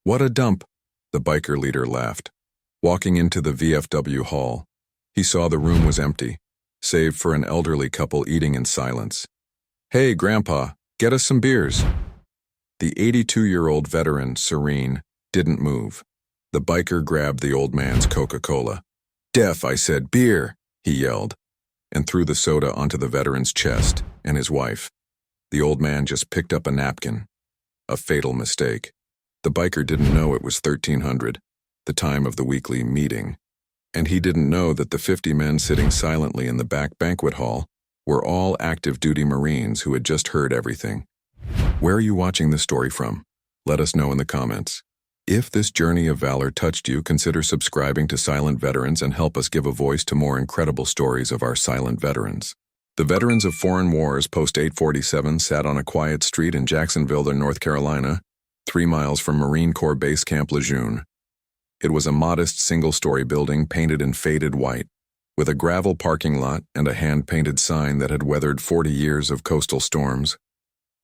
What a dump, the biker leader laughed. Walking into the VFW hall, he saw the room was empty, save for an elderly couple eating in silence. "Hey, Grandpa, get us some beers." The 82-year-old veteran, Serene, didn't move. The biker grabbed the old man's Coca-Cola. "Deaf, I said, beer," he yelled, and threw the soda onto the veteran's chest and his wife. The old man just picked up a napkin. A fatal mistake. The biker didn't know it was 1300, the time of the weekly meeting, and he didn't know that the 50 men sitting silently in the back banquet hall were all active-duty Marines who had just heard everything. Where are you watching this story from? Let us know in the comments. If this journey of valor touched you, consider subscribing to Silent Veterans and help us give a voice to more incredible stories of our silent veterans. The veterans of foreign wars post 847 sat on a quiet street in Jacksonville, North Carolina, 3 miles from Marine Corps Base Camp Lejeune. It was a modest single-story building painted in faded white, with a gravel parking lot and a hand-painted sign that had weathered 40 years of coastal storms.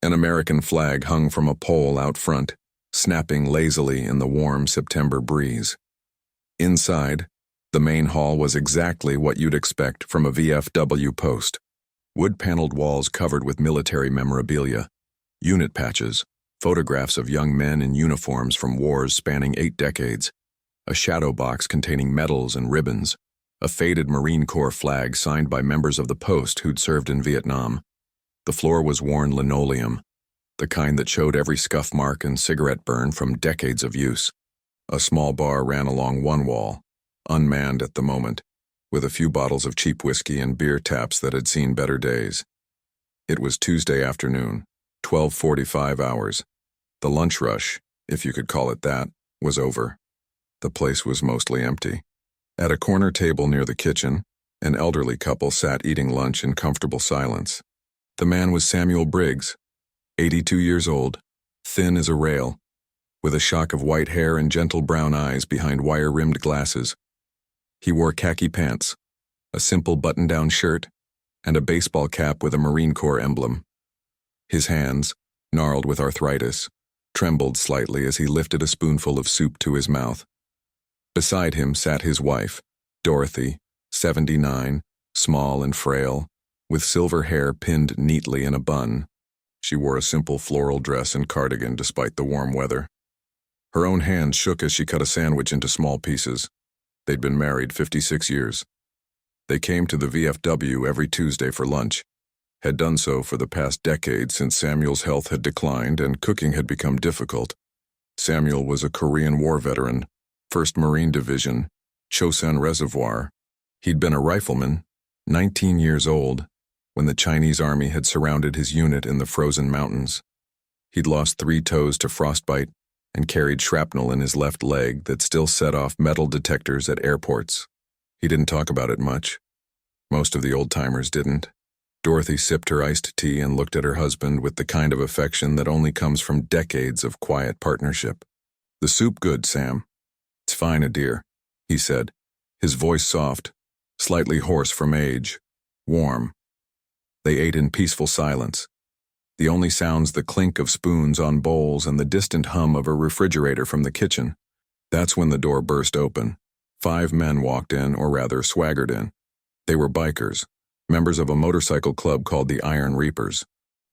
An American flag hung from a pole out front, snapping lazily in the warm September breeze. Inside, the main hall was exactly what you'd expect from a VFW post. Wood-paneled walls covered with military memorabilia, unit patches, photographs of young men in uniforms from wars spanning 8 decades, a shadow box containing medals and ribbons, a faded Marine Corps flag signed by members of the post who'd served in Vietnam. The floor was worn linoleum, the kind that showed every scuff mark and cigarette burn from decades of use. A small bar ran along one wall, unmanned at the moment, with a few bottles of cheap whiskey and beer taps that had seen better days. It was Tuesday afternoon, 12:45 hours. The lunch rush, if you could call it that, was over. The place was mostly empty. At a corner table near the kitchen, an elderly couple sat eating lunch in comfortable silence. The man was Samuel Briggs, 82 years old, thin as a rail, with a shock of white hair and gentle brown eyes behind wire-rimmed glasses. He wore khaki pants, a simple button-down shirt, and a baseball cap with a Marine Corps emblem. His hands, gnarled with arthritis, trembled slightly as he lifted a spoonful of soup to his mouth. Beside him sat his wife, Dorothy, 79, small and frail, with silver hair pinned neatly in a bun. She wore a simple floral dress and cardigan despite the warm weather. Her own hands shook as she cut a sandwich into small pieces. They'd been married 56 years. They came to the VFW every Tuesday for lunch, had done so for the past decade since Samuel's health had declined and cooking had become difficult. Samuel was a Korean War veteran, 1st Marine Division, Chosun Reservoir. He'd been a rifleman, 19 years old, when the Chinese army had surrounded his unit in the frozen mountains. He'd lost 3 toes to frostbite and carried shrapnel in his left leg that still set off metal detectors at airports. He didn't talk about it much. Most of the old-timers didn't. Dorothy sipped her iced tea and looked at her husband with the kind of affection that only comes from decades of quiet partnership. "The soup good, Sam?" "It's fine, a dear," he said, his voice soft, slightly hoarse from age, warm. They ate in peaceful silence, the only sounds the clink of spoons on bowls and the distant hum of a refrigerator from the kitchen. That's when the door burst open. 5 men walked in, or rather swaggered in. They were bikers, members of a motorcycle club called the Iron Reapers.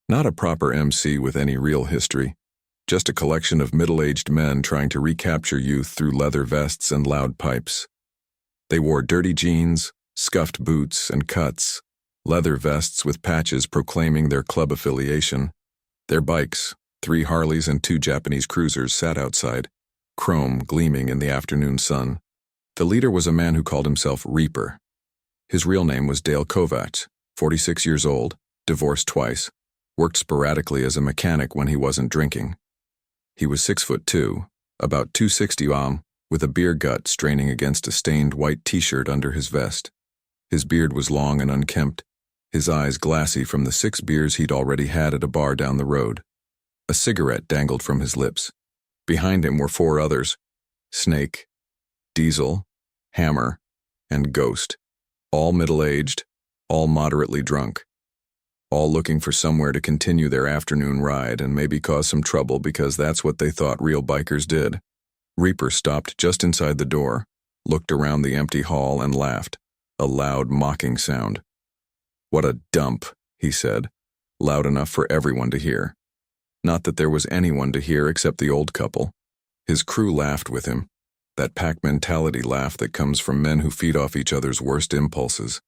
Not a proper MC with any real history, just a collection of middle-aged men trying to recapture youth through leather vests and loud pipes. They wore dirty jeans, scuffed boots, and cuts, leather vests with patches proclaiming their club affiliation. Their bikes, 3 Harleys and 2 Japanese cruisers, sat outside, chrome gleaming in the afternoon sun. The leader was a man who called himself Reaper. His real name was Dale Kovacs, 46 years old, divorced twice, worked sporadically as a mechanic when he wasn't drinking. He was 6'2", about 260 with a beer gut straining against a stained white t-shirt under his vest. His beard was long and unkempt, his eyes glassy from the 6 beers he'd already had at a bar down the road. A cigarette dangled from his lips. Behind him were 4 others, Snake, Diesel, Hammer, and Ghost, all middle-aged, all moderately drunk, all looking for somewhere to continue their afternoon ride and maybe cause some trouble because that's what they thought real bikers did. Reaper stopped just inside the door, looked around the empty hall and laughed, a loud, mocking sound. "What a dump," he said, loud enough for everyone to hear. Not that there was anyone to hear except the old couple. His crew laughed with him, that pack mentality laugh that comes from men who feed off each other's worst impulses.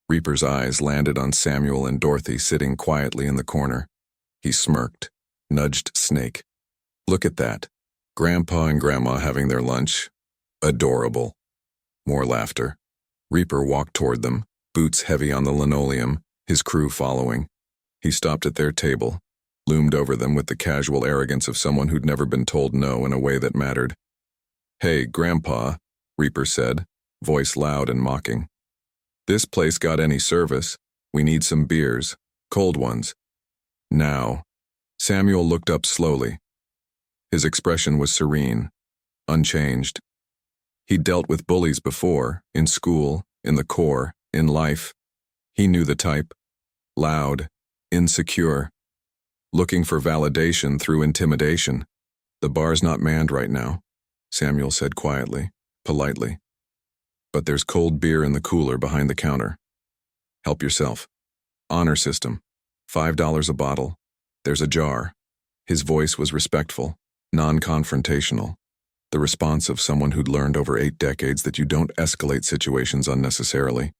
Reaper's eyes landed on Samuel and Dorothy sitting quietly in the corner. He smirked, nudged Snake. "Look at that. Grandpa and Grandma having their lunch. Adorable." More laughter. Reaper walked toward them, boots heavy on the linoleum, his crew following. He stopped at their table, loomed over them with the casual arrogance of someone who'd never been told no in a way that mattered. "Hey, Grandpa," Reaper said, voice loud and mocking. "This place got any service? We need some beers, cold ones. Now." Samuel looked up slowly. His expression was serene, unchanged. He'd dealt with bullies before, in school, in the Corps, in life. He knew the type. Loud, insecure, looking for validation through intimidation. "The bar's not manned right now," Samuel said quietly, politely. "But there's cold beer in the cooler behind the counter. Help yourself. Honor system. $5 a bottle. There's a jar." His voice was respectful, non-confrontational. The response of someone who'd learned over 8 decades that you don't escalate situations unnecessarily.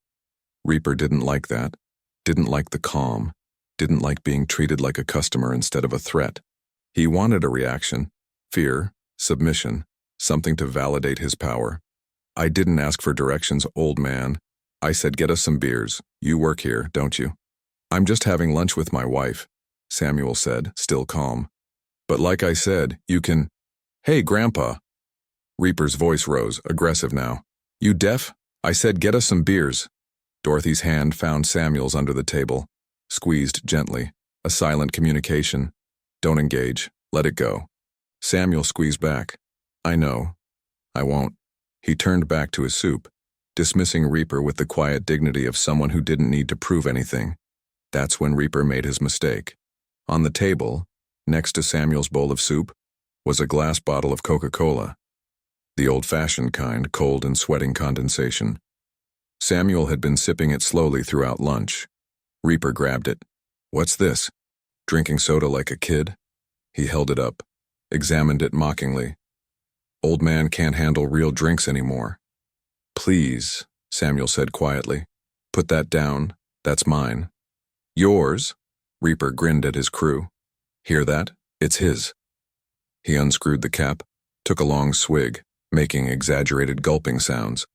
Reaper didn't like that. Didn't like the calm. Didn't like being treated like a customer instead of a threat. He wanted a reaction. Fear, submission, something to validate his power. "I didn't ask for directions, old man. I said get us some beers. You work here, don't you?" "I'm just having lunch with my wife," Samuel said, still calm. "But like I said, you can—" "Hey, Grandpa." Reaper's voice rose, aggressive now. "You deaf? I said get us some beers." Dorothy's hand found Samuel's under the table, squeezed gently, a silent communication. "Don't engage. Let it go." Samuel squeezed back. "I know. I won't." He turned back to his soup, dismissing Reaper with the quiet dignity of someone who didn't need to prove anything. That's when Reaper made his mistake. On the table, next to Samuel's bowl of soup, was a glass bottle of Coca-Cola. The old-fashioned kind, cold and sweating condensation. Samuel had been sipping it slowly throughout lunch. Reaper grabbed it. "What's this? Drinking soda like a kid?" He held it up, examined it mockingly. "Old man can't handle real drinks anymore." "Please," Samuel said quietly. "Put that down. That's mine." "Yours?" Reaper grinned at his crew. "Hear that? It's his." He unscrewed the cap, took a long swig, making exaggerated gulping sounds.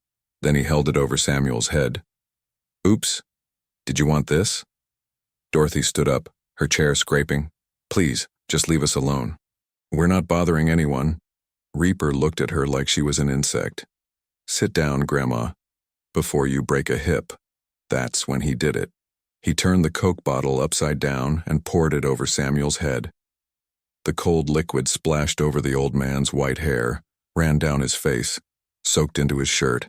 Then he held it over Samuel's head. "Oops. Did you want this?" Dorothy stood up, her chair scraping. "Please, just leave us alone. We're not bothering anyone." Reaper looked at her like she was an insect. "Sit down, Grandma, before you break a hip." That's when he did it. He turned the Coke bottle upside down and poured it over Samuel's head. The cold liquid splashed over the old man's white hair, ran down his face, soaked into his shirt.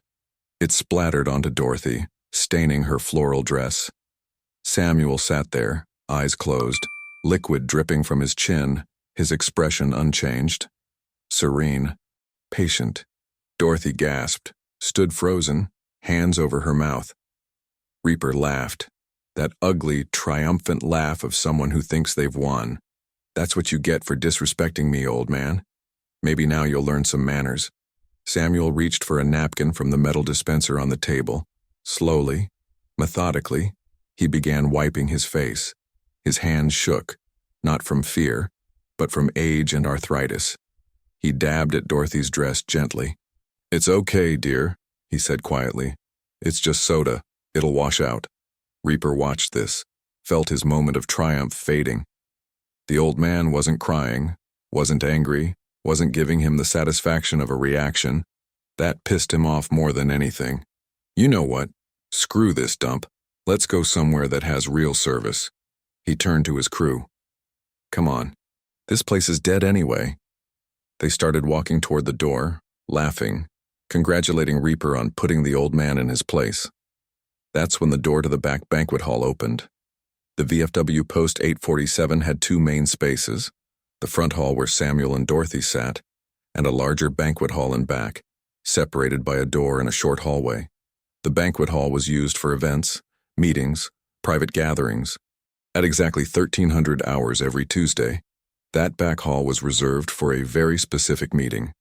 It splattered onto Dorothy, staining her floral dress. Samuel sat there, eyes closed, liquid dripping from his chin, his expression unchanged. Serene. Patient. Dorothy gasped, stood frozen, hands over her mouth. Reaper laughed. That ugly, triumphant laugh of someone who thinks they've won. "That's what you get for disrespecting me, old man. Maybe now you'll learn some manners." Samuel reached for a napkin from the metal dispenser on the table. Slowly, methodically, he began wiping his face. His hands shook, not from fear, but from age and arthritis. He dabbed at Dorothy's dress gently. "It's okay, dear," he said quietly. "It's just soda. It'll wash out." Reaper watched this, felt his moment of triumph fading. The old man wasn't crying, wasn't angry, wasn't giving him the satisfaction of a reaction. That pissed him off more than anything. "You know what? Screw this dump. Let's go somewhere that has real service." He turned to his crew. "Come on. This place is dead anyway." They started walking toward the door, laughing, congratulating Reaper on putting the old man in his place. That's when the door to the back banquet hall opened. The VFW Post 847 had 2 main spaces, the front hall where Samuel and Dorothy sat, and a larger banquet hall in back, separated by a door and a short hallway. The banquet hall was used for events, meetings, private gatherings. At exactly 1300 hours every Tuesday, that back hall was reserved for a very specific meeting,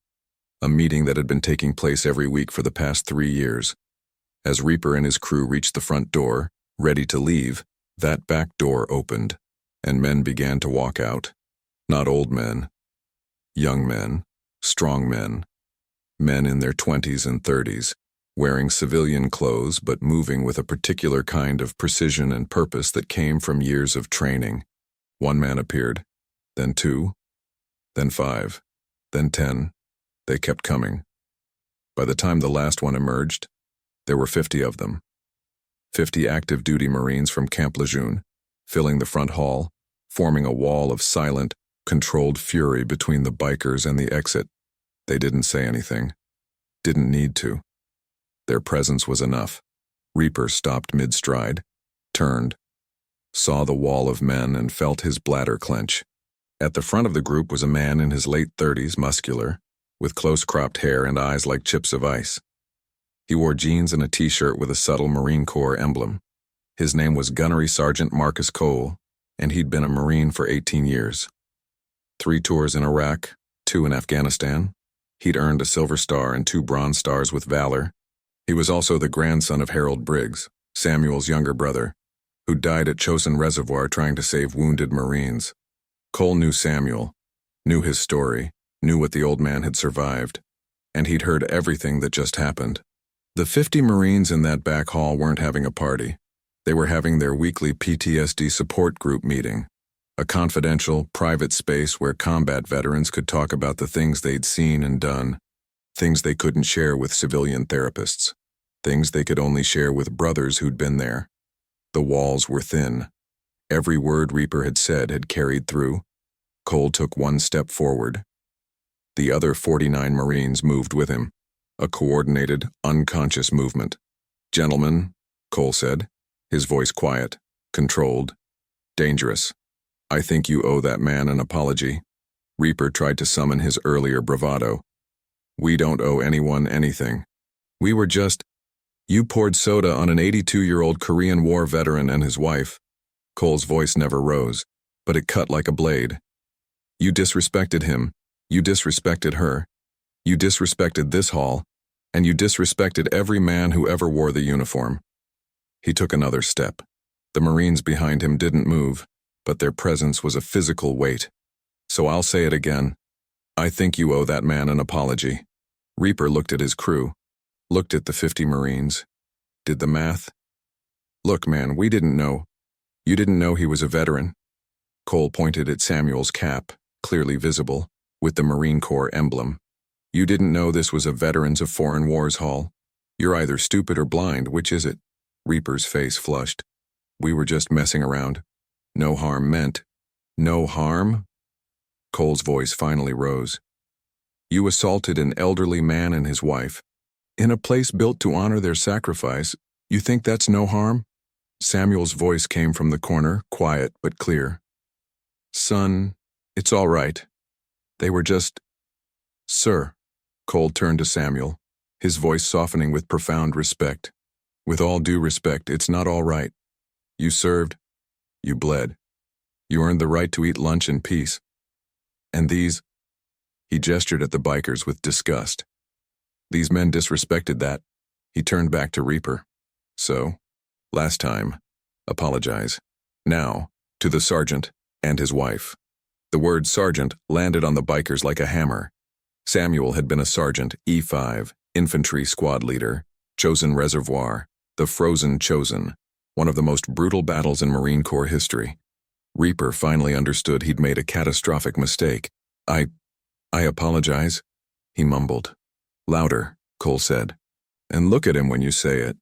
a meeting that had been taking place every week for the past 3 years. As Reaper and his crew reached the front door, ready to leave, that back door opened, and men began to walk out. Not old men, young men, strong men, men in their 20s and 30s, wearing civilian clothes but moving with a particular kind of precision and purpose that came from years of training. One man appeared, then 2, then 5, then 10. They kept coming. By the time the last one emerged, there were 50 of them. 50 active duty Marines from Camp Lejeune, filling the front hall, forming a wall of silent, controlled fury between the bikers and the exit. They didn't say anything. Didn't need to. Their presence was enough. Reaper stopped mid-stride, turned, saw the wall of men and felt his bladder clench. At the front of the group was a man in his late 30s, muscular, with close-cropped hair and eyes like chips of ice. He wore jeans and a t-shirt with a subtle Marine Corps emblem. His name was Gunnery Sergeant Marcus Cole, and he'd been a Marine for 18 years. 3 tours in Iraq, 2 in Afghanistan. He'd earned a Silver Star and 2 Bronze Stars with Valor. He was also the grandson of Harold Briggs, Samuel's younger brother, who died at Chosin Reservoir trying to save wounded Marines. Cole knew Samuel, knew his story, knew what the old man had survived, and he'd heard everything that just happened. The 50 Marines in that back hall weren't having a party. They were having their weekly PTSD support group meeting, a confidential, private space where combat veterans could talk about the things they'd seen and done, things they couldn't share with civilian therapists, things they could only share with brothers who'd been there. The walls were thin. Every word Reaper had said had carried through. Cole took 1 step forward. The other 49 Marines moved with him, a coordinated, unconscious movement. "Gentlemen," Cole said, his voice quiet, controlled, dangerous. "I think you owe that man an apology." Reaper tried to summon his earlier bravado. "We don't owe anyone anything. We were just—" "You poured soda on an 82-year-old Korean War veteran and his wife." Cole's voice never rose, but it cut like a blade. "You disrespected him. You disrespected her. You disrespected this hall, and you disrespected every man who ever wore the uniform." He took another step. The Marines behind him didn't move, but their presence was a physical weight. "So I'll say it again. I think you owe that man an apology." Reaper looked at his crew, looked at the 50 Marines, did the math. "Look, man, we didn't know. You didn't know he was a veteran." Cole pointed at Samuel's cap, clearly visible, with the Marine Corps emblem. "You didn't know this was a Veterans of Foreign Wars hall. You're either stupid or blind, which is it?" Reaper's face flushed. "We were just messing around. No harm meant." "No harm?" Cole's voice finally rose. "You assaulted an elderly man and his wife. In a place built to honor their sacrifice, you think that's no harm?" Samuel's voice came from the corner, quiet but clear. "Son, it's all right. They were just—" "Sir." Cole turned to Samuel, his voice softening with profound respect. "With all due respect, it's not all right. You served. You bled. You earned the right to eat lunch in peace. And these—" He gestured at the bikers with disgust. "These men disrespected that." He turned back to Reaper. "So, last time, apologize. Now, to the sergeant and his wife." The word sergeant landed on the bikers like a hammer. Samuel had been a sergeant, E5, infantry squad leader, Chosin Reservoir, the Frozen Chosin, one of the most brutal battles in Marine Corps history. Reaper finally understood he'd made a catastrophic mistake. I apologize," he mumbled. "Louder," Cole said. "And look at him when you say it."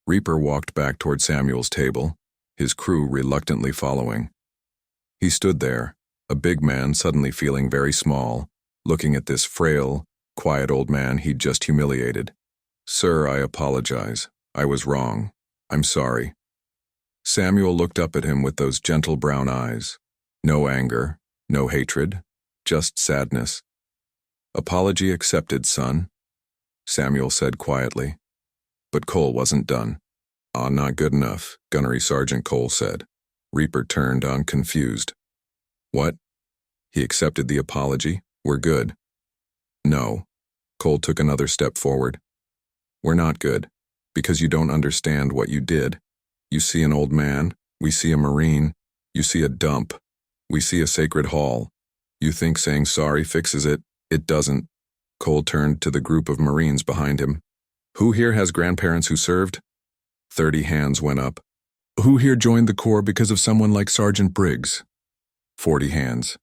Reaper walked back toward Samuel's table, his crew reluctantly following. He stood there, a big man suddenly feeling very small, looking at this frail, quiet old man he'd just humiliated. "Sir, I apologize. I was wrong. I'm sorry." Samuel looked up at him with those gentle brown eyes. No anger, no hatred, just sadness. Apology accepted, son, Samuel said quietly. But Cole wasn't done. Not good enough, Gunnery Sergeant Cole said. Reaper turned on confused. What? He accepted the apology? We're good. No. Cole took another step forward. We're not good, because you don't understand what you did. You see an old man, we see a Marine, you see a dump, we see a sacred hall. You think saying sorry fixes it. It doesn't. Cole turned to the group of Marines behind him. Who here has grandparents who served? 30 hands went up. Who here joined the Corps because of someone like Sergeant Briggs? 40 hands.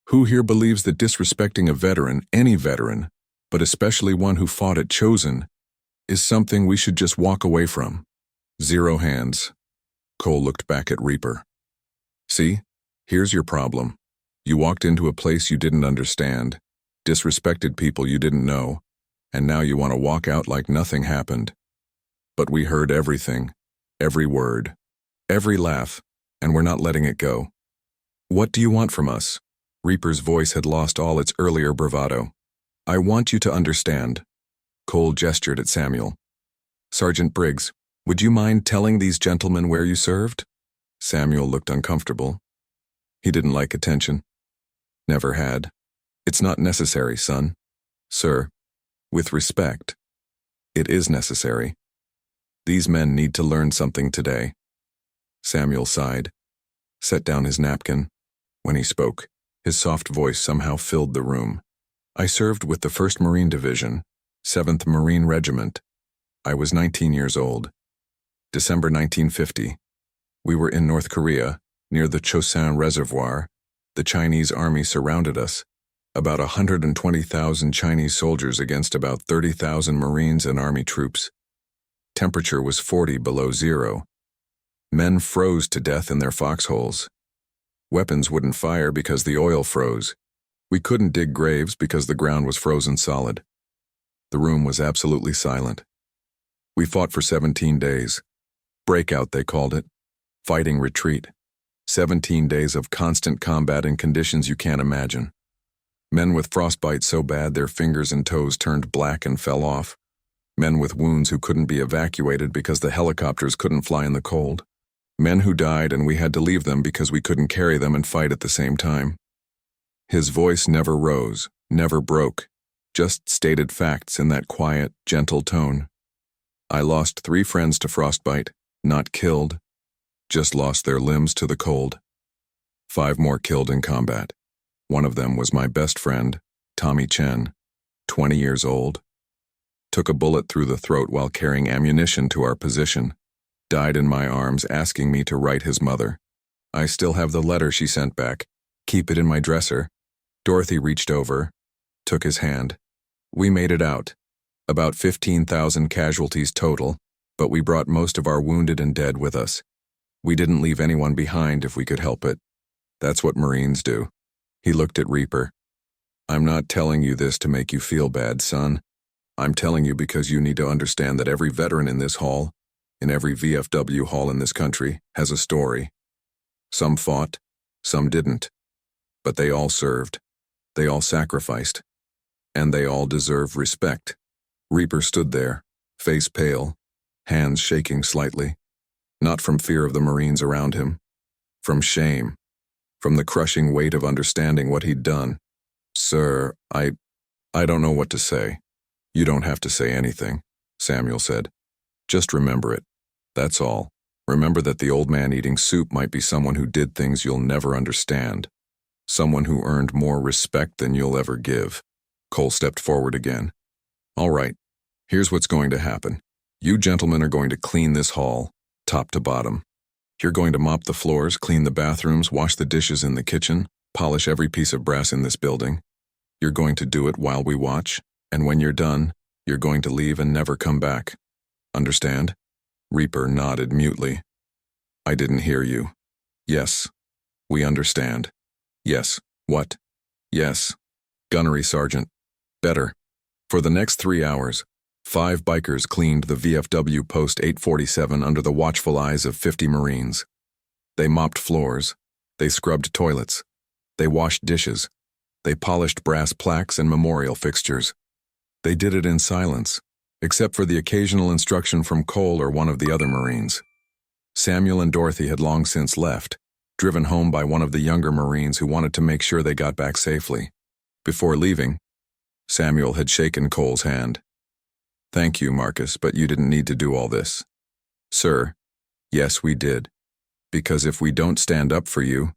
Who here believes that disrespecting a veteran, any veteran, but especially one who fought at Chosen, is something we should just walk away from? 0 hands. Cole looked back at Reaper. See, here's your problem. You walked into a place you didn't understand, disrespected people you didn't know, and now you want to walk out like nothing happened. But we heard everything, every word, every laugh, and we're not letting it go. What do you want from us? Reaper's voice had lost all its earlier bravado. I want you to understand. Cole gestured at Samuel. Sergeant Briggs, would you mind telling these gentlemen where you served? Samuel looked uncomfortable. He didn't like attention. Never had. It's not necessary, son. Sir, with respect, it is necessary. These men need to learn something today. Samuel sighed, set down his napkin. When he spoke, his soft voice somehow filled the room. I served with the 1st Marine Division, 7th Marine Regiment. I was 19 years old. December 1950. We were in North Korea, near the Chosin Reservoir. The Chinese army surrounded us. About 120,000 Chinese soldiers against about 30,000 Marines and Army troops. Temperature was 40 below zero. Men froze to death in their foxholes. Weapons wouldn't fire because the oil froze. We couldn't dig graves because the ground was frozen solid. The room was absolutely silent. We fought for 17 days. Breakout, they called it. Fighting retreat. 17 days of constant combat in conditions you can't imagine. Men with frostbite so bad their fingers and toes turned black and fell off. Men with wounds who couldn't be evacuated because the helicopters couldn't fly in the cold. Men who died and we had to leave them because we couldn't carry them and fight at the same time. His voice never rose, never broke, just stated facts in that quiet, gentle tone. I lost 3 friends to frostbite, not killed, just lost their limbs to the cold. 5 more killed in combat. One of them was my best friend, Tommy Chen, 20 years old. Took a bullet through the throat while carrying ammunition to our position. Died in my arms asking me to write his mother. I still have the letter she sent back. Keep it in my dresser. Dorothy reached over, took his hand. We made it out. About 15,000 casualties total, but we brought most of our wounded and dead with us. We didn't leave anyone behind if we could help it. That's what Marines do. He looked at Reaper. I'm not telling you this to make you feel bad, son. I'm telling you because you need to understand that every veteran in this hall, in every VFW hall in this country, has a story. Some fought, some didn't. But they all served. They all sacrificed. And they all deserve respect. Reaper stood there, face pale, hands shaking slightly. Not from fear of the Marines around him. From shame. From the crushing weight of understanding what he'd done. Sir, I don't know what to say. You don't have to say anything, Samuel said. Just remember it. That's all. Remember that the old man eating soup might be someone who did things you'll never understand. Someone who earned more respect than you'll ever give. Cole stepped forward again. All right, here's what's going to happen. You gentlemen are going to clean this hall, top to bottom. You're going to mop the floors, clean the bathrooms, wash the dishes in the kitchen, polish every piece of brass in this building. You're going to do it while we watch, and when you're done, you're going to leave and never come back. Understand? Reaper nodded mutely. I didn't hear you. Yes. We understand. Yes. What? Yes. Gunnery Sergeant. Better. For the next 3 hours, 5 bikers cleaned the VFW Post 847 under the watchful eyes of 50 Marines. They mopped floors. They scrubbed toilets. They washed dishes. They polished brass plaques and memorial fixtures. They did it in silence, except for the occasional instruction from Cole or one of the other Marines. Samuel and Dorothy had long since left, driven home by one of the younger Marines who wanted to make sure they got back safely. Before leaving, Samuel had shaken Cole's hand. "Thank you, Marcus, but you didn't need to do all this." "Sir, yes, we did. Because if we don't stand up for you,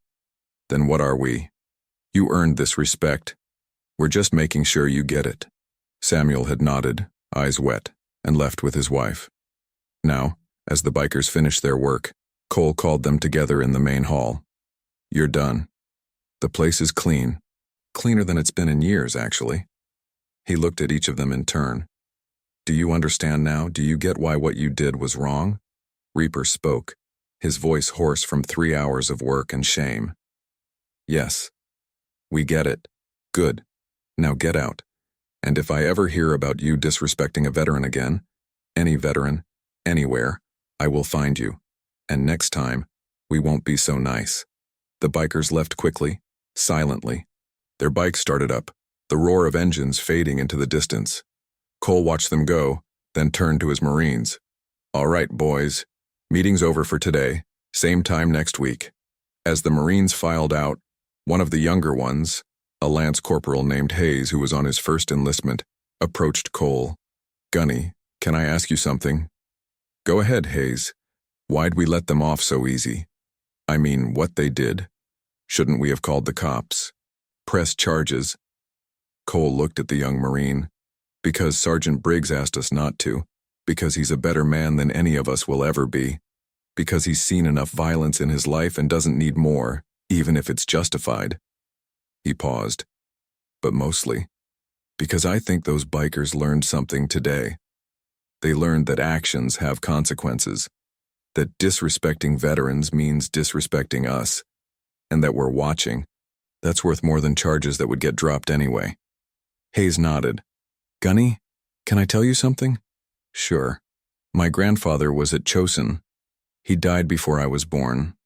then what are we? You earned this respect. We're just making sure you get it." Samuel had nodded, eyes wet, and left with his wife. Now, as the bikers finished their work, Cole called them together in the main hall. "You're done. The place is clean. Cleaner than it's been in years, actually." He looked at each of them in turn. "Do you understand now? Do you get why what you did was wrong?" Reaper spoke, his voice hoarse from 3 hours of work and shame. "Yes. We get it. Good. Now get out. And if I ever hear about you disrespecting a veteran again, any veteran, anywhere, I will find you. And next time, we won't be so nice." The bikers left quickly, silently. Their bikes started up, the roar of engines fading into the distance. Cole watched them go, then turned to his Marines. "All right, boys. Meeting's over for today. Same time next week." As the Marines filed out, one of the younger ones, a lance corporal named Hayes who was on his first enlistment, approached Cole. "Gunny, can I ask you something?" "Go ahead, Hayes. Why'd we let them off so easy? I mean, what they did. Shouldn't we have called the cops? Press charges?" Cole looked at the young Marine. "Because Sergeant Briggs asked us not to. Because he's a better man than any of us will ever be. Because he's seen enough violence in his life and doesn't need more, even if it's justified." He paused. "But mostly, because I think those bikers learned something today. They learned that actions have consequences, that disrespecting veterans means disrespecting us, and that we're watching. That's worth more than charges that would get dropped anyway." Hayes nodded. "Gunny, can I tell you something?" "Sure. My grandfather was at Chosin. He died before I was born.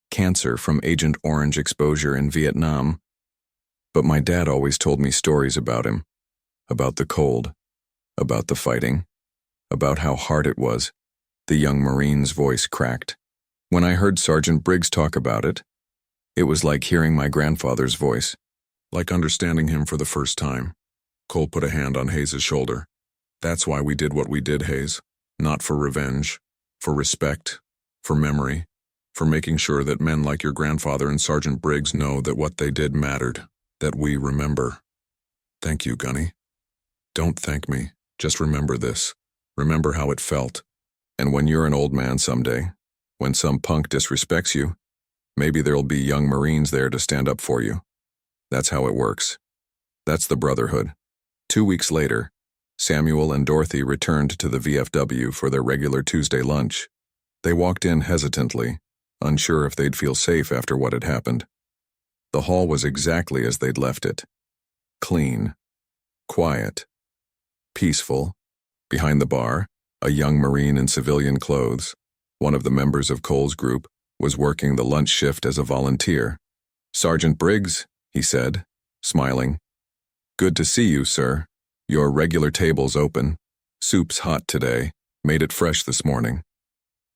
Cancer from Agent Orange exposure in Vietnam. But my dad always told me stories about him. About the cold. About the fighting. About how hard it was." The young Marine's voice cracked. "When I heard Sergeant Briggs talk about it, it was like hearing my grandfather's voice. Like understanding him for the first time." Cole put a hand on Hayes' shoulder. "That's why we did what we did, Hayes. Not for revenge. For respect. For memory. For making sure that men like your grandfather and Sergeant Briggs know that what they did mattered. That we remember." "Thank you, Gunny. Don't thank me. Just remember this. Remember how it felt. And when you're an old man someday, when some punk disrespects you, maybe there'll be young Marines there to stand up for you. That's how it works. That's the Brotherhood." 2 weeks later, Samuel and Dorothy returned to the VFW for their regular Tuesday lunch. They walked in hesitantly, unsure if they'd feel safe after what had happened. The hall was exactly as they'd left it. Clean. Quiet. Peaceful. Behind the bar, a young Marine in civilian clothes, one of the members of Cole's group, was working the lunch shift as a volunteer. "Sergeant Briggs," he said, smiling. "Good to see you, sir. Your regular table's open. Soup's hot today. Made it fresh this morning."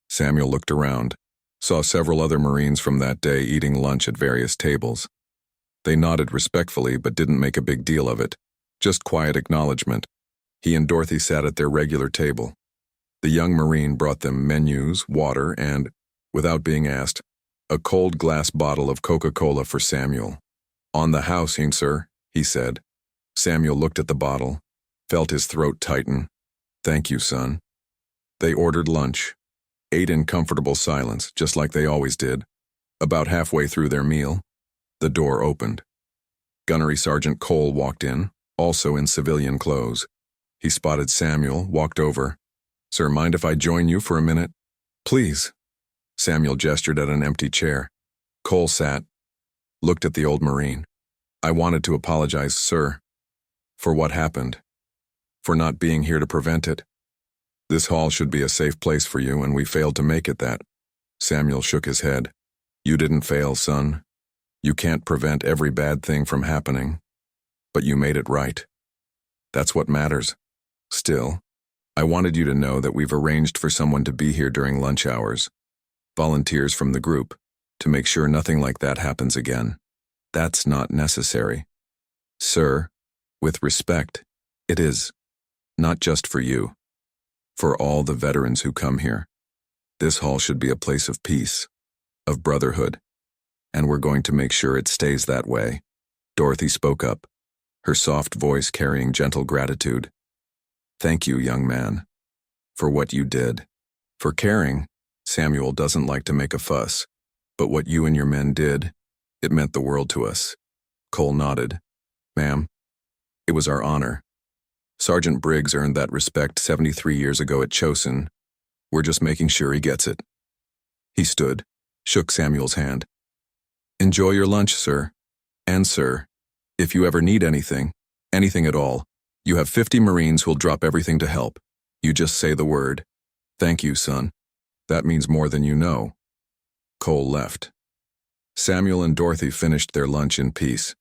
Samuel looked around, saw several other Marines from that day eating lunch at various tables. They nodded respectfully but didn't make a big deal of it, just quiet acknowledgement. He and Dorothy sat at their regular table. The young Marine brought them menus, water, and, without being asked, a cold glass bottle of Coca-Cola for Samuel. "On the house, sir," he said. Samuel looked at the bottle, felt his throat tighten. "Thank you, son." They ordered lunch, ate in comfortable silence, just like they always did. About halfway through their meal, the door opened. Gunnery Sergeant Cole walked in, also in civilian clothes. He spotted Samuel, walked over. "Sir, mind if I join you for a minute?" "Please." Samuel gestured at an empty chair. Cole sat, looked at the old Marine. "I wanted to apologize, sir, for what happened, for not being here to prevent it. This hall should be a safe place for you, and we failed to make it that." Samuel shook his head. "You didn't fail, son. You can't prevent every bad thing from happening, But you made it right. That's what matters. Still, I wanted you to know that we've arranged for someone to be here during lunch hours. Volunteers from the group, to make sure nothing like that happens again. That's not necessary. Sir, with respect, it is. Not just for you. For all the veterans who come here. This hall should be a place of peace, of brotherhood, and we're going to make sure it stays that way. Dorothy spoke up, her soft voice carrying gentle gratitude. Thank you, young man, for what you did. For caring. Samuel doesn't like to make a fuss, but what you and your men did, it meant the world to us. Cole nodded. Ma'am, it was our honor. Sergeant Briggs earned that respect 73 years ago at Chosin. We're just making sure he gets it. He stood, shook Samuel's hand. Enjoy your lunch, sir. And sir, if you ever need anything at all, you have 50 Marines who'll drop everything to help. You just say the word. Thank you, son. That means more than you know. Cole left. Samuel and Dorothy finished their lunch in peace.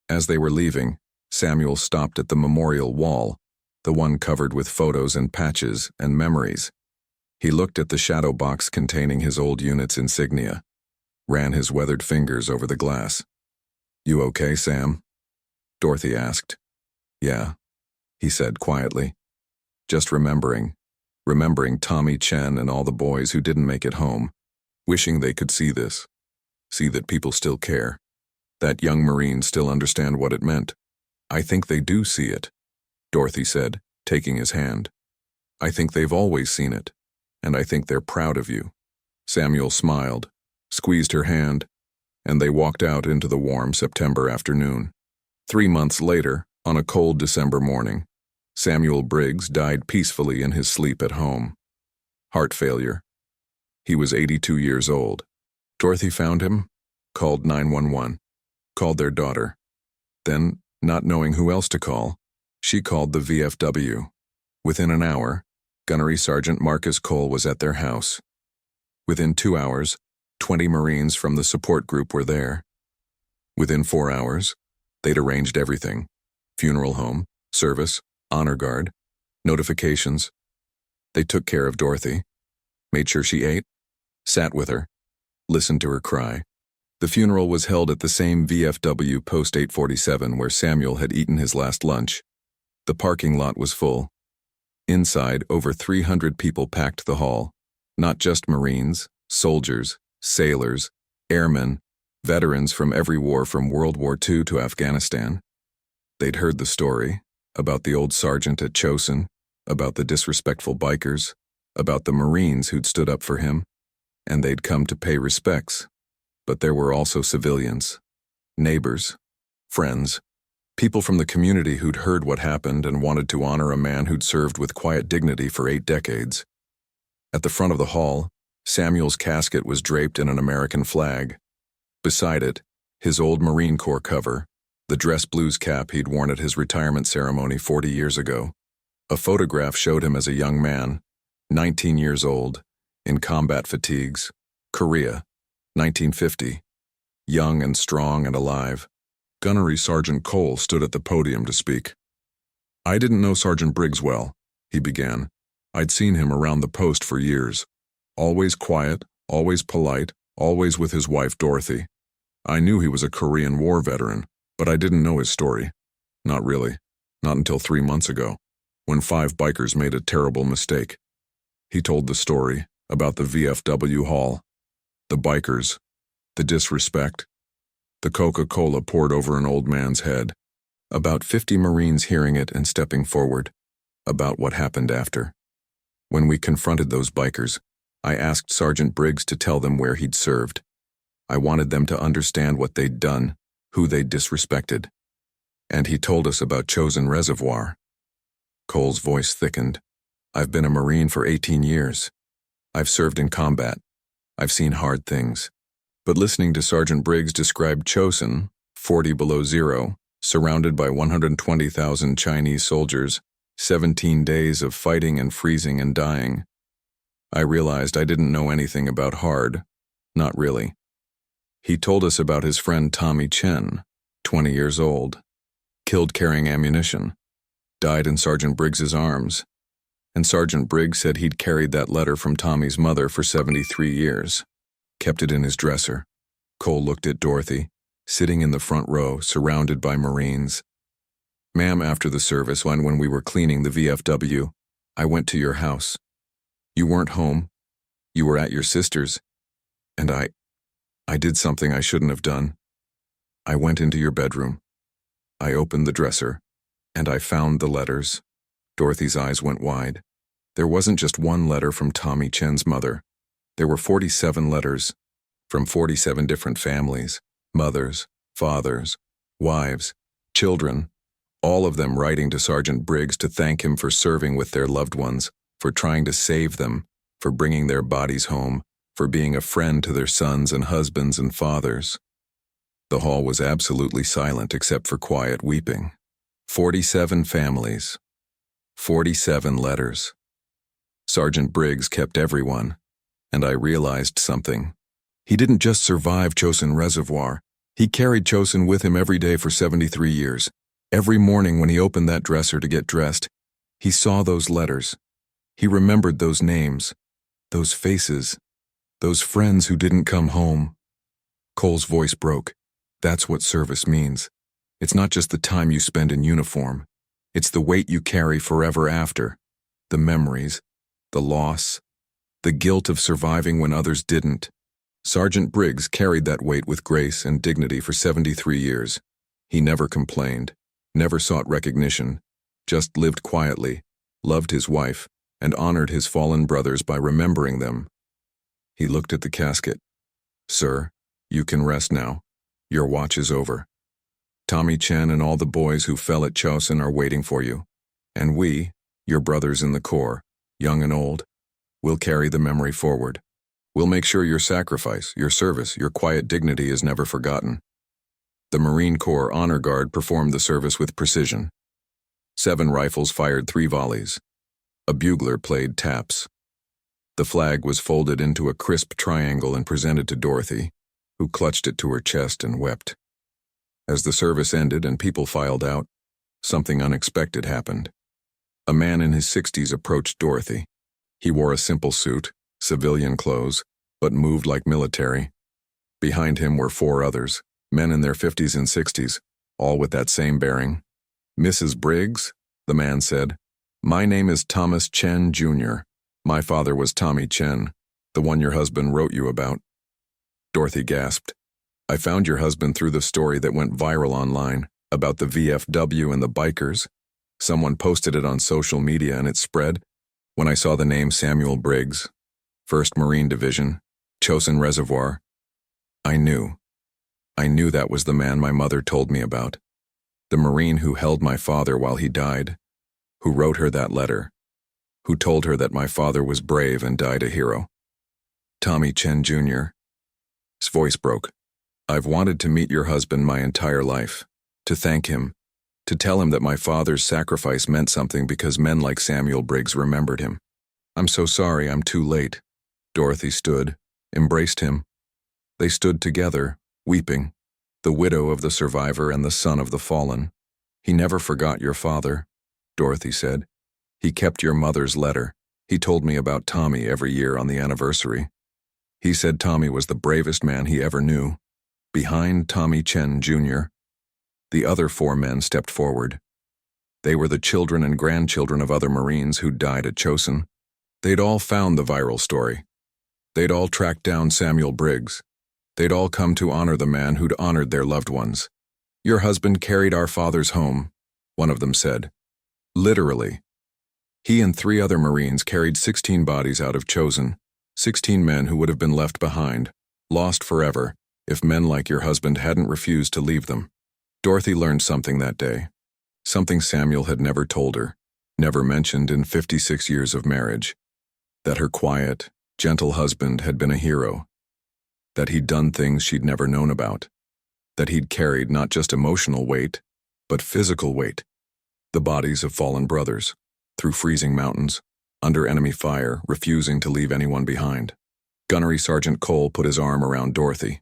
As they were leaving, Samuel stopped at the memorial wall, the one covered with photos and patches and memories. He looked at the shadow box containing his old unit's insignia, ran his weathered fingers over the glass. You okay, Sam? Dorothy asked. Yeah, he said quietly. Just remembering Tommy Chen and all the boys who didn't make it home, wishing they could see this, see that people still care, that young Marines still understand what it meant. I think they do see it, Dorothy said, taking his hand. I think they've always seen it, and I think they're proud of you. Samuel smiled, squeezed her hand, and they walked out into the warm September afternoon. 3 months later, on a cold December morning, Samuel Briggs died peacefully in his sleep at home. Heart failure. He was 82 years old. Dorothy found him, called 911, called their daughter. Then, not knowing who else to call, she called the VFW. Within an hour, Gunnery Sergeant Marcus Cole was at their house. Within 2 hours, 20 Marines from the support group were there. Within 4 hours, they'd arranged everything. Funeral home, service, honor guard, notifications. They took care of Dorothy, made sure she ate, sat with her, listened to her cry. The funeral was held at the same VFW Post 847 where Samuel had eaten his last lunch. The parking lot was full. Inside, over 300 people packed the hall. Not just Marines, soldiers, sailors, airmen, veterans from every war from World War II to Afghanistan. They'd heard the story, about the old sergeant at Chosin, about the disrespectful bikers, about the Marines who'd stood up for him, and they'd come to pay respects. But there were also civilians, neighbors, friends, people from the community who'd heard what happened and wanted to honor a man who'd served with quiet dignity for 8 decades. At the front of the hall, Samuel's casket was draped in an American flag. Beside it, his old Marine Corps cover, the dress blues cap he'd worn at his retirement ceremony 40 years ago. A photograph showed him as a young man, 19 years old, in combat fatigues, Korea, 1950, young and strong and alive. Gunnery Sergeant Cole stood at the podium to speak. I didn't know Sergeant Briggs well, he began. I'd seen him around the post for years. Always quiet, always polite, always with his wife Dorothy. I knew he was a Korean War veteran, but I didn't know his story. Not really. Not until 3 months ago, when 5 bikers made a terrible mistake. He told the story about the VFW hall, the bikers, the disrespect, the Coca-Cola poured over an old man's head, about 50 Marines hearing it and stepping forward, about what happened after. When we confronted those bikers, I asked Sergeant Briggs to tell them where he'd served. I wanted them to understand what they'd done, who they'd disrespected. And he told us about Chosin Reservoir. Cole's voice thickened. I've been a Marine for 18 years. I've served in combat. I've seen hard things. But listening to Sergeant Briggs describe Chosin, 40 below zero, surrounded by 120,000 Chinese soldiers, 17 days of fighting and freezing and dying, I realized I didn't know anything about hard, not really. He told us about his friend Tommy Chen, 20 years old. killed carrying ammunition, died in Sergeant Briggs's arms, and Sergeant Briggs said he'd carried that letter from Tommy's mother for 73 years, kept it in his dresser. Cole looked at Dorothy, sitting in the front row, surrounded by Marines. Ma'am, after the service, when we were cleaning the VFW, I went to your house. You weren't home. You were at your sister's. And I did something I shouldn't have done. I went into your bedroom. I opened the dresser, and I found the letters. Dorothy's eyes went wide. There wasn't just one letter from Tommy Chen's mother. There were 47 letters from 47 different families, mothers, fathers, wives, children, all of them writing to Sergeant Briggs to thank him for serving with their loved ones, for trying to save them, for bringing their bodies home, for being a friend to their sons and husbands and fathers. The hall was absolutely silent except for quiet weeping. 47 families. 47 letters. Sergeant Briggs kept everyone, and I realized something. He didn't just survive Chosin Reservoir. He carried Chosin with him every day for 73 years. Every morning when he opened that dresser to get dressed, he saw those letters. He remembered those names, those faces, those friends who didn't come home. Cole's voice broke. That's what service means. It's not just the time you spend in uniform. It's the weight you carry forever after. The memories, the loss, the guilt of surviving when others didn't. Sergeant Briggs carried that weight with grace and dignity for 73 years. He never complained, never sought recognition, just lived quietly, loved his wife, and honored his fallen brothers by remembering them. He looked at the casket. Sir, you can rest now. Your watch is over. Tommy Chen and all the boys who fell at Chosin are waiting for you. And we, your brothers in the Corps, young and old, will carry the memory forward. We'll make sure your sacrifice, your service, your quiet dignity is never forgotten. The Marine Corps Honor Guard performed the service with precision. 7 rifles fired 3 volleys. A bugler played taps. The flag was folded into a crisp triangle and presented to Dorothy, who clutched it to her chest and wept. As the service ended and people filed out, something unexpected happened. A man in his 60s approached Dorothy. He wore a simple suit, civilian clothes, but moved like military. Behind him were 4 others, men in their 50s and 60s, all with that same bearing. Mrs. Briggs, the man said, my name is Thomas Chen, Jr. My father was Tommy Chen, the one your husband wrote you about. Dorothy gasped. I found your husband through the story that went viral online about the VFW and the bikers. Someone posted it on social media and it spread. When I saw the name Samuel Briggs, 1st Marine Division, Chosin Reservoir, I knew that was the man my mother told me about. The Marine who held my father while he died, who wrote her that letter, who told her that my father was brave and died a hero. Tommy Chen, Jr. His voice broke. I've wanted to meet your husband my entire life, to thank him, to tell him that my father's sacrifice meant something because men like Samuel Briggs remembered him. I'm so sorry I'm too late. Dorothy stood, embraced him. They stood together, weeping, the widow of the survivor and the son of the fallen. He never forgot your father, Dorothy said. He kept your mother's letter. He told me about Tommy every year on the anniversary. He said Tommy was the bravest man he ever knew. Behind Tommy Chen, Jr., the other 4 men stepped forward. They were the children and grandchildren of other Marines who died at Chosin. They'd all found the viral story. They'd all tracked down Samuel Briggs. They'd all come to honor the man who'd honored their loved ones. Your husband carried our fathers home, one of them said. Literally. He and 3 other Marines carried 16 bodies out of Chosin, 16 men who would have been left behind, lost forever, if men like your husband hadn't refused to leave them. Dorothy learned something that day. Something Samuel had never told her, never mentioned in 56 years of marriage. That her quiet, gentle husband had been a hero. That he'd done things she'd never known about. That he'd carried not just emotional weight, but physical weight. The bodies of fallen brothers, through freezing mountains, under enemy fire, refusing to leave anyone behind. Gunnery Sergeant Cole put his arm around Dorothy.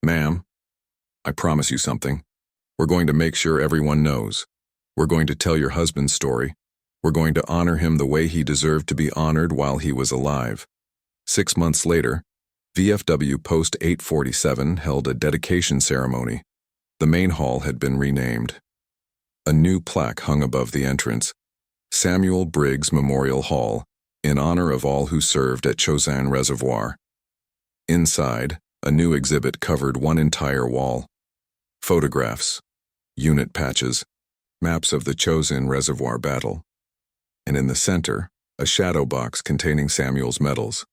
Ma'am, I promise you something. We're going to make sure everyone knows. We're going to tell your husband's story. We're going to honor him the way he deserved to be honored while he was alive. 6 months later, VFW Post 847 held a dedication ceremony. The main hall had been renamed. A new plaque hung above the entrance, Samuel Briggs Memorial Hall, in honor of all who served at Chosin Reservoir. Inside, a new exhibit covered one entire wall. Photographs, unit patches, maps of the Chosin Reservoir battle. And in the center, a shadow box containing Samuel's medals,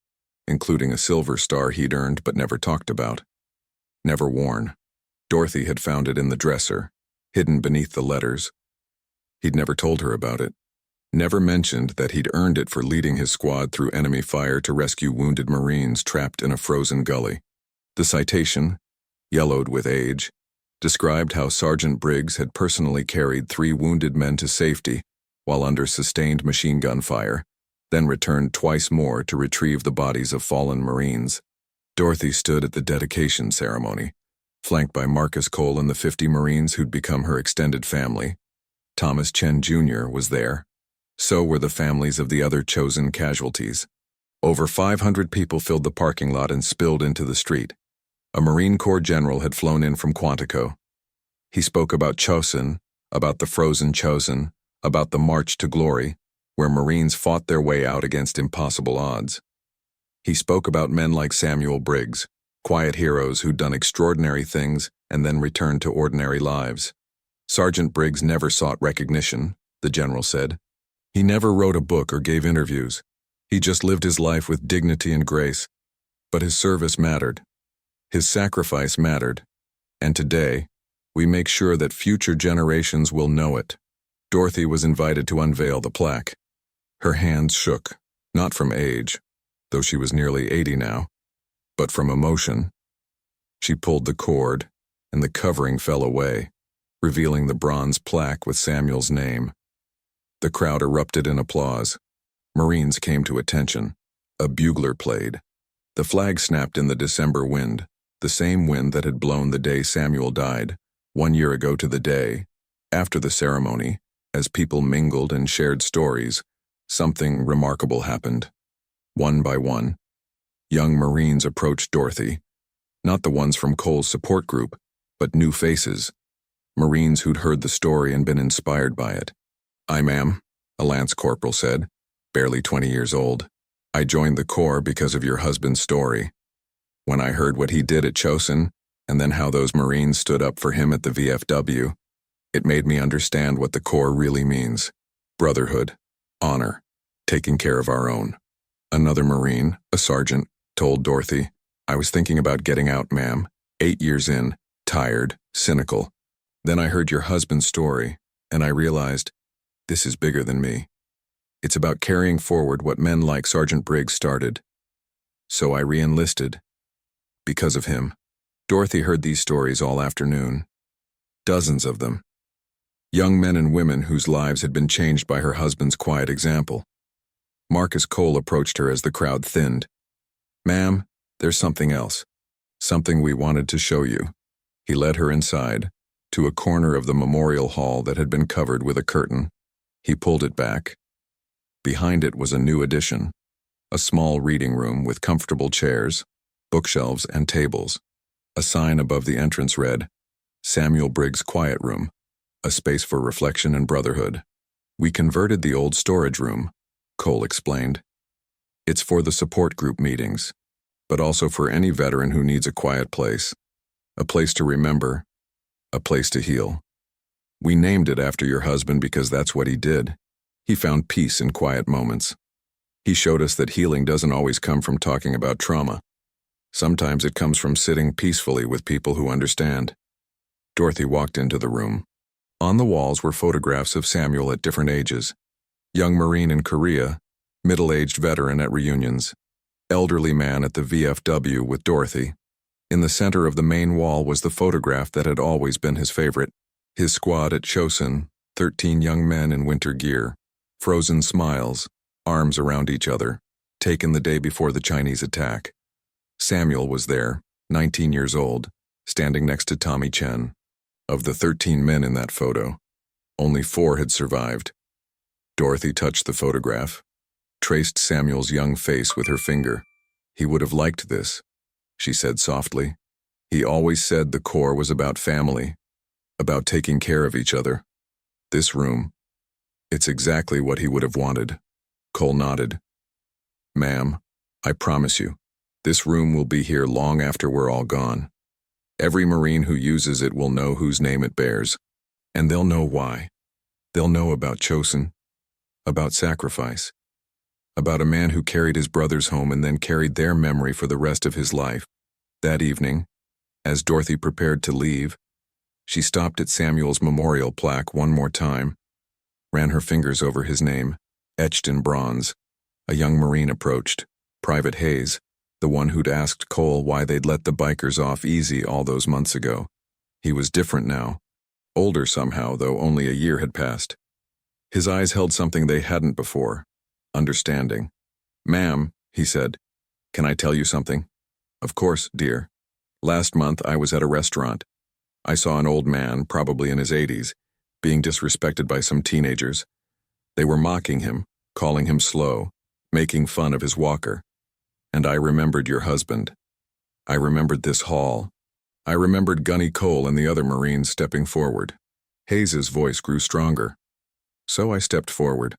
including a silver star he'd earned but never talked about. Never worn. Dorothy had found it in the dresser, hidden beneath the letters. He'd never told her about it. Never mentioned that he'd earned it for leading his squad through enemy fire to rescue wounded Marines trapped in a frozen gully. The citation, yellowed with age, described how Sergeant Briggs had personally carried 3 wounded men to safety while under sustained machine gun fire, then returned twice more to retrieve the bodies of fallen Marines. Dorothy stood at the dedication ceremony, flanked by Marcus Cole and the 50 Marines who'd become her extended family. Thomas Chen Jr. was there. So were the families of the other chosen casualties. Over 500 people filled the parking lot and spilled into the street. A Marine Corps general had flown in from Quantico. He spoke about Chosin, about the frozen Chosin, about the march to glory, where Marines fought their way out against impossible odds. He spoke about men like Samuel Briggs, quiet heroes who'd done extraordinary things and then returned to ordinary lives. Sergeant Briggs never sought recognition, the general said. He never wrote a book or gave interviews. He just lived his life with dignity and grace. But his service mattered. His sacrifice mattered. And today, we make sure that future generations will know it. Dorothy was invited to unveil the plaque. Her hands shook, not from age, though she was nearly 80 now, but from emotion. She pulled the cord, and the covering fell away, revealing the bronze plaque with Samuel's name. The crowd erupted in applause. Marines came to attention. A bugler played. The flag snapped in the December wind, the same wind that had blown the day Samuel died, 1 year ago to the day. After the ceremony, as people mingled and shared stories, something remarkable happened. One by one, young Marines approached Dorothy, not the ones from Cole's support group, but new faces, Marines who'd heard the story and been inspired by it. "I, ma'am," a lance corporal said, barely 20 years old. "I joined the Corps because of your husband's story. When I heard what he did at Chosin, and then how those Marines stood up for him at the VFW, it made me understand what the Corps really means. Brotherhood, honor, taking care of our own." Another Marine, a sergeant, told Dorothy, "I was thinking about getting out, ma'am, 8 years in, tired, cynical. Then I heard your husband's story, and I realized, this is bigger than me. It's about carrying forward what men like Sergeant Briggs started. So I re-enlisted. Because of him." Dorothy heard these stories all afternoon. Dozens of them. Young men and women whose lives had been changed by her husband's quiet example. Marcus Cole approached her as the crowd thinned. "Ma'am, there's something else. Something we wanted to show you." He led her inside, to a corner of the memorial hall that had been covered with a curtain. He pulled it back. Behind it was a new addition, a small reading room with comfortable chairs, bookshelves, and tables. A sign above the entrance read, "Samuel Briggs Quiet Room, a space for reflection and brotherhood." "We converted the old storage room," Cole explained. "It's for the support group meetings, but also for any veteran who needs a quiet place. A place to remember, a place to heal. We named it after your husband because that's what he did. He found peace in quiet moments. He showed us that healing doesn't always come from talking about trauma. Sometimes it comes from sitting peacefully with people who understand." Dorothy walked into the room. On the walls were photographs of Samuel at different ages. Young Marine in Korea, middle-aged veteran at reunions, elderly man at the VFW with Dorothy. In the center of the main wall was the photograph that had always been his favorite. His squad at Chosin, 13 young men in winter gear, frozen smiles, arms around each other, taken the day before the Chinese attack. Samuel was there, 19 years old, standing next to Tommy Chen. Of the 13 men in that photo, only 4 had survived. Dorothy touched the photograph, traced Samuel's young face with her finger. He would have liked this, she said softly. He always said the Corps was about family, about taking care of each other. This room, it's exactly what he would have wanted. Cole nodded. Ma'am, I promise you, this room will be here long after we're all gone. Every Marine who uses it will know whose name it bears, and they'll know why. They'll know about Chosen, about sacrifice, about a man who carried his brothers home and then carried their memory for the rest of his life. That evening, as Dorothy prepared to leave, she stopped at Samuel's memorial plaque one more time, ran her fingers over his name, etched in bronze. A young Marine approached, Private Hayes, the one who'd asked Cole why they'd let the bikers off easy all those months ago. He was different now, older somehow, though only a year had passed. His eyes held something they hadn't before, understanding. Ma'am, he said, can I tell you something? Of course, dear. Last month I was at a restaurant. I saw an old man, probably in his 80s, being disrespected by some teenagers. They were mocking him, calling him slow, making fun of his walker. And I remembered your husband. I remembered this hall. I remembered Gunny Cole and the other Marines stepping forward. Hayes's voice grew stronger. So I stepped forward.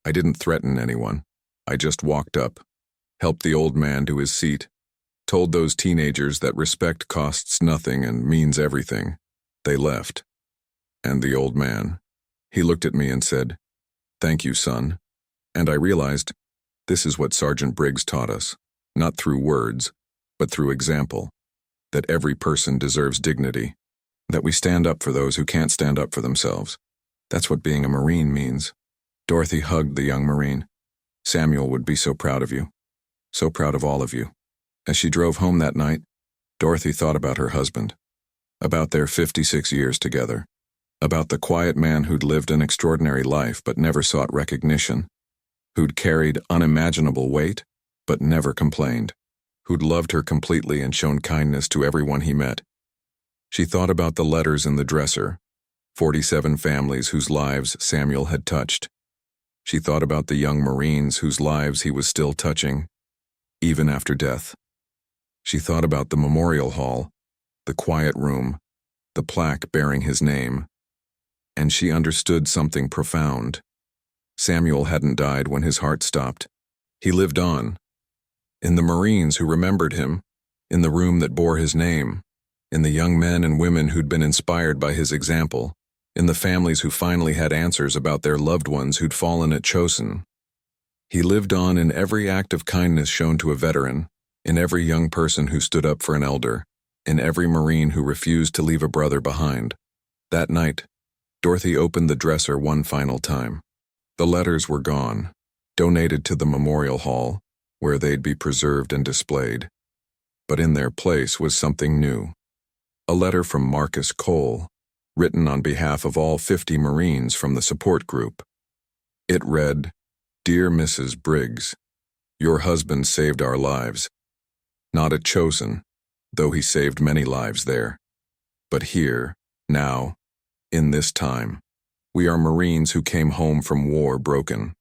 I didn't threaten anyone. I just walked up, helped the old man to his seat, told those teenagers that respect costs nothing and means everything. They left. And the old man, he looked at me and said, "Thank you, son." And I realized, this is what Sergeant Briggs taught us, not through words, but through example, that every person deserves dignity, that we stand up for those who can't stand up for themselves. That's what being a Marine means. Dorothy hugged the young Marine. Samuel would be so proud of you, so proud of all of you. As she drove home that night, Dorothy thought about her husband, about their 56 years together, about the quiet man who'd lived an extraordinary life but never sought recognition, who'd carried unimaginable weight but never complained, who'd loved her completely and shown kindness to everyone he met. She thought about the letters in the dresser, 47 families whose lives Samuel had touched. She thought about the young Marines whose lives he was still touching, even after death. She thought about the memorial hall, the quiet room, the plaque bearing his name, and she understood something profound. Samuel hadn't died when his heart stopped. He lived on. In the Marines who remembered him, in the room that bore his name, in the young men and women who'd been inspired by his example, in the families who finally had answers about their loved ones who'd fallen at Chosen. He lived on in every act of kindness shown to a veteran, in every young person who stood up for an elder, in every Marine who refused to leave a brother behind. That night, Dorothy opened the dresser one final time. The letters were gone, donated to the memorial hall, where they'd be preserved and displayed. But in their place was something new. A letter from Marcus Cole, written on behalf of all 50 Marines from the support group. It read, "Dear Mrs. Briggs, your husband saved our lives. Not at Chosen, though he saved many lives there. But here, now, in this time, we are Marines who came home from war broken,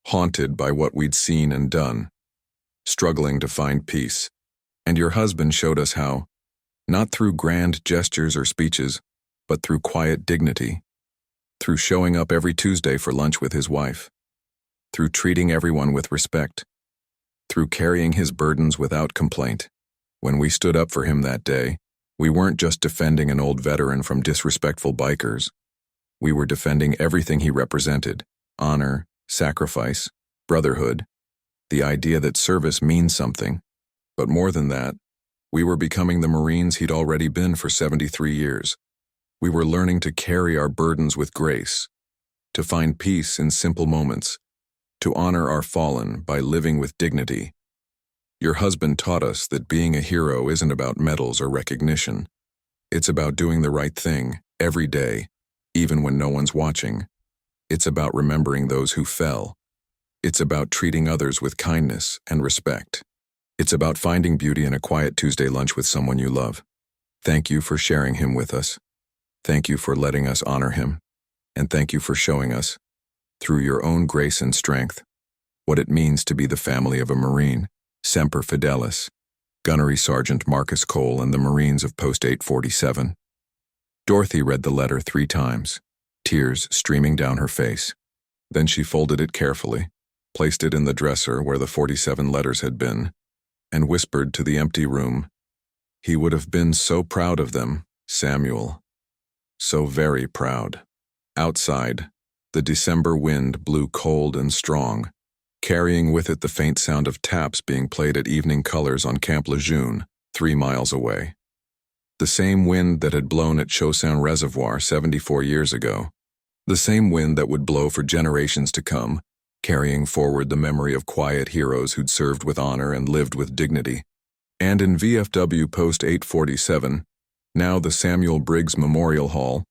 haunted by what we'd seen and done, struggling to find peace. And your husband showed us how, not through grand gestures or speeches, but through quiet dignity, through showing up every Tuesday for lunch with his wife, through treating everyone with respect, through carrying his burdens without complaint. When we stood up for him that day, we weren't just defending an old veteran from disrespectful bikers. We were defending everything he represented: honor, sacrifice, brotherhood, the idea that service means something. But more than that, we were becoming the Marines he'd already been for 73 years. We were learning to carry our burdens with grace, to find peace in simple moments, to honor our fallen by living with dignity. Your husband taught us that being a hero isn't about medals or recognition. It's about doing the right thing every day, even when no one's watching. It's about remembering those who fell. It's about treating others with kindness and respect. It's about finding beauty in a quiet Tuesday lunch with someone you love. Thank you for sharing him with us. Thank you for letting us honor him, and thank you for showing us, through your own grace and strength, what it means to be the family of a Marine, Semper Fidelis, Gunnery Sergeant Marcus Cole and the Marines of Post 847. Dorothy read the letter 3 times, tears streaming down her face. Then she folded it carefully, placed it in the dresser where the 47 letters had been, and whispered to the empty room, "He would have been so proud of them, Samuel. So very proud." Outside, the December wind blew cold and strong, carrying with it the faint sound of taps being played at evening colors on Camp Lejeune, 3 miles away. The same wind that had blown at Chaussant Reservoir 74 years ago. The same wind that would blow for generations to come, carrying forward the memory of quiet heroes who'd served with honor and lived with dignity. And in VFW Post 847, now the Samuel Briggs Memorial Hall,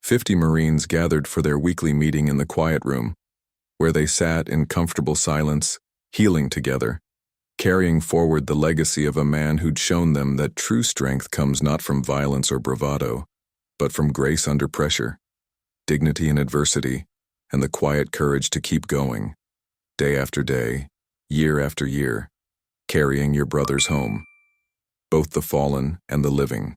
50 Marines gathered for their weekly meeting in the quiet room, where they sat in comfortable silence, healing together, carrying forward the legacy of a man who'd shown them that true strength comes not from violence or bravado, but from grace under pressure, dignity in adversity, and the quiet courage to keep going, day after day, year after year, carrying your brothers home, both the fallen and the living.